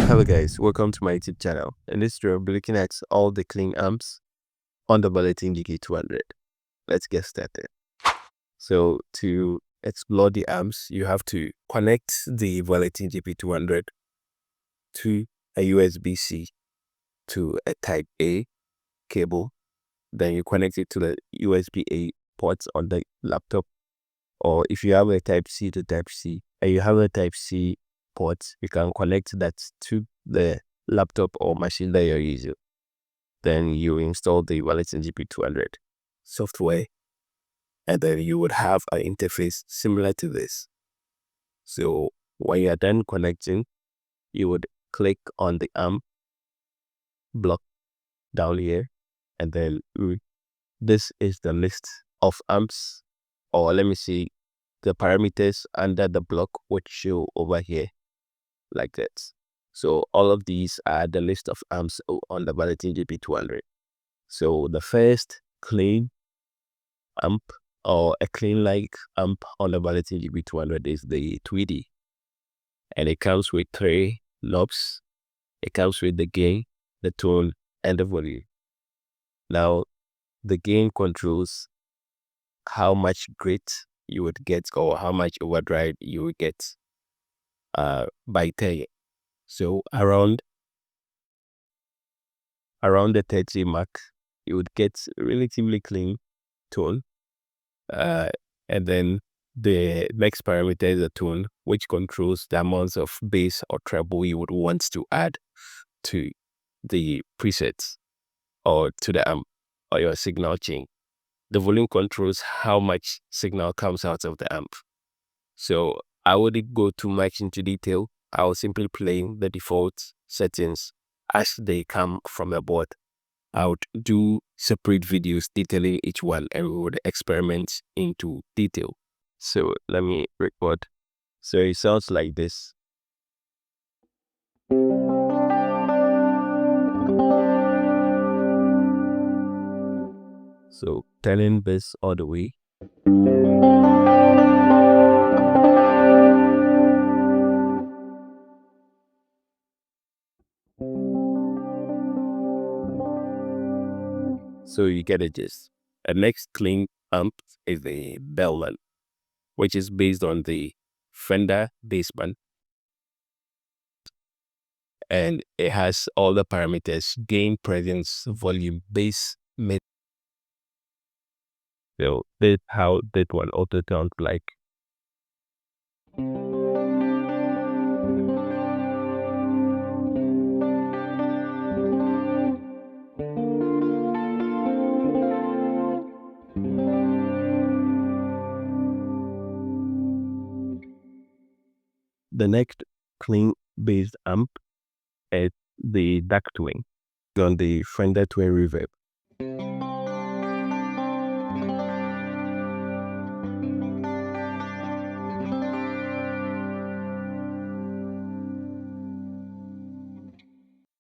Hello guys, welcome to my YouTube channel. In this tutorial, we'll be looking at all the clean amps on the Valeton GP200. Let's get started. So to explore the amps, you have to connect the Valeton GP200 to a USB-C to a Type A cable. Then you connect it to the USB-A ports on the laptop, or if you have a Type C to Type C and you have a Type C port, you can connect that to the laptop or machine that you're using. Then you install the Valeton GP200 software, and then you would have an interface similar to this. So when you are done connecting, you would click on the amp block down here, and then this is the list of amps, or let me see, the parameters under the block would show over here like that. So all of these are the list of amps on the Valeton GP200. So the first clean amp, or a clean like amp on the Valeton GP200, is the 3D, and it comes with 3 knobs. It comes with the gain, the tone, and the volume. Now the gain controls how much grit you would get, or how much overdrive you would get by turning. So around the 30 mark, you would get relatively clean tone. And then the next parameter is the tone, which controls the amounts of bass or treble you would want to add to the presets or to the amp or your signal chain. The volume controls how much signal comes out of the amp. So I wouldn't go too much into detail. I will simply play the default settings as they come from the board. I would do separate videos detailing each one, and we would experiment into detail. So let me record. So it sounds like this. So turning bass all the way. So you get a gist. The next clean amp is the Bellman, which is based on the Fender bassman, and it has all the parameters: gain, presence, volume, bass, mid. So this is how that one also sounds like. The next clean bass amp is the Dark Twin on the Fender Twin Reverb.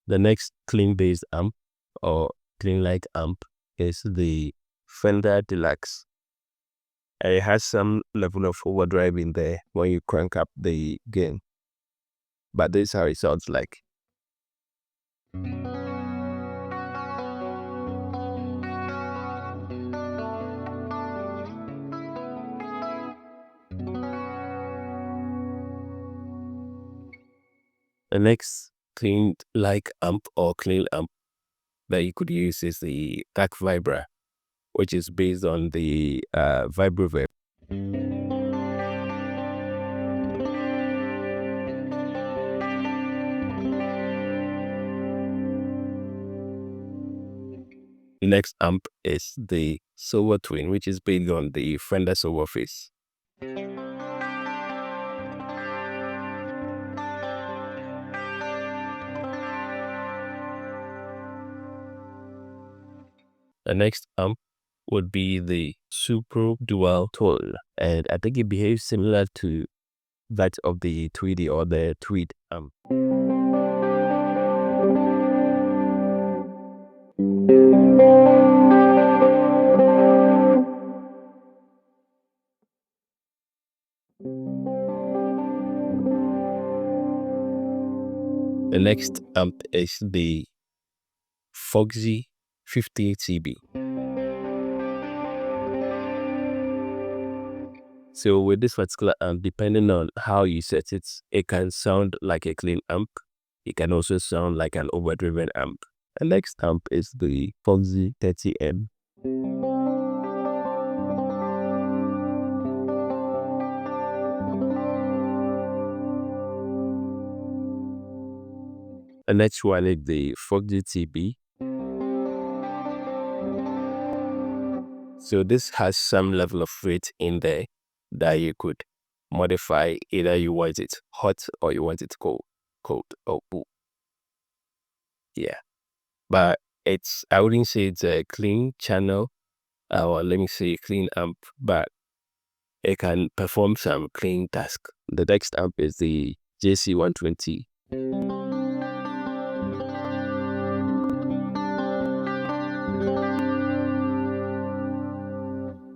The next clean bass amp, or clean like amp, is the Fender Deluxe. And it has some level of overdrive in there when you crank up the gain. But this is how it sounds like. The next clean like amp or clean amp that you could use is the Dark Vibra, which is based on the Vibra. The next amp is the Silver Twin, which is based on the Fender Silver Face. The next amp would be the SUPDual CL, and I think it behaves similar to that of the 3D or the Tweed amp. The next amp is the Foxy 50TB. So with this particular amp, depending on how you set it, it can sound like a clean amp. It can also sound like an overdriven amp. The next amp is the Foxy 30M. The next one is the Foxy TB. So this has some level of weight in there that you could modify. Either you want it hot or you want it cold or cool. Yeah, but I wouldn't say it's a clean channel, or let me say clean amp, but it can perform some clean task. The next amp is the JC120.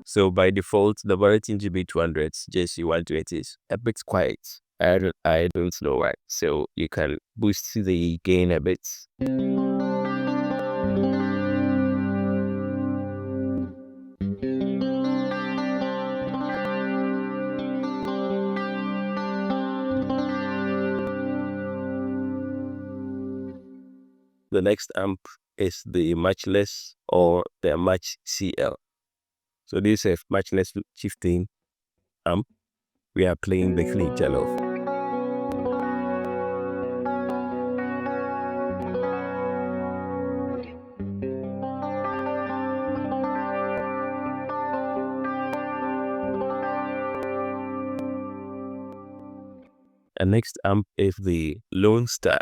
So by default, the Valeton GP200's JC120 is a bit quiet. I don't know why. So you can boost the gain a bit. The next amp is the Matchless or the Match CL. So this is a Matchless 15 amp. We are playing the clean channel. The next amp is the Lone Star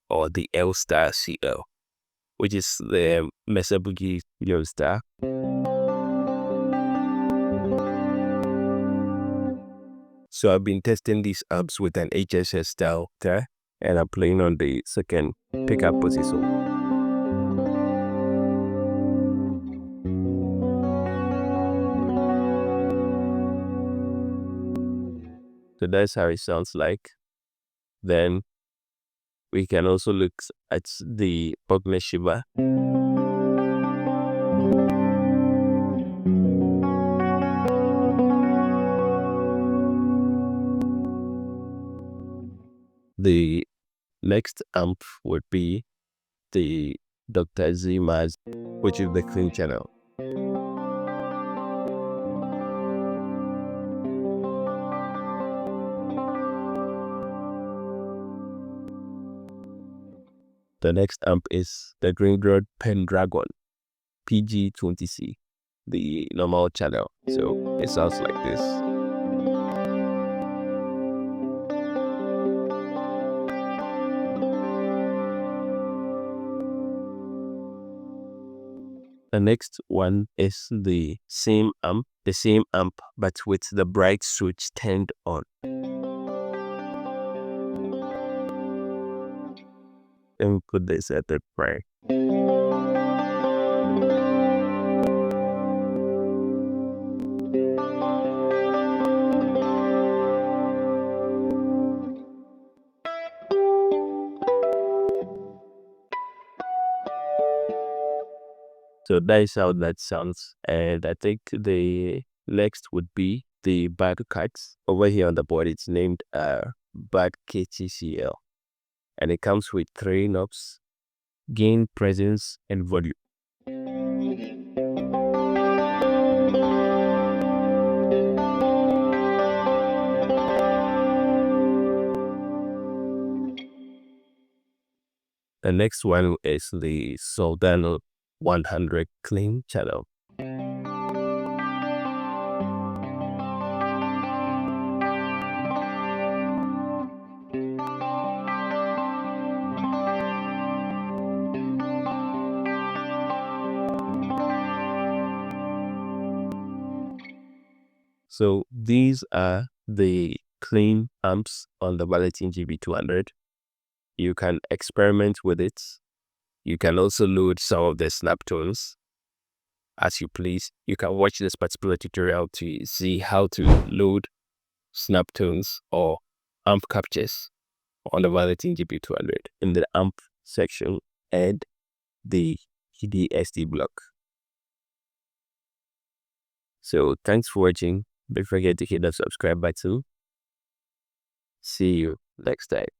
or the L-Star CL, which is the MrCrosby Lone Star. So I've been testing these amps with an HSS style guitar, and I'm playing on the second pickup position. So that's how it sounds like. Then we can also look at the BogSV. The next amp would be the Dr. Zima's, which is the clean channel. The next amp is the Green Road Pendragon PG20C, the normal channel. So it sounds like this. The next one is the same amp, but with the bright switch turned on. Let me put this at the bright. So that is how that sounds. And I think the next would be the back cuts. Over here on the board, it's named back KTCL. And it comes with 3 knobs: gain, presence, and volume. The next one is the SUPDual 100 clean channel. So these are the clean amps on the Valeton GP200. You can experiment with it. You can also load some of the snap tones as you please. You can watch this particular tutorial to see how to load snap tones or amp captures on the Valeton GP200 in the amp section and the DSD block. So thanks for watching. Don't forget to hit the subscribe button. See you next time.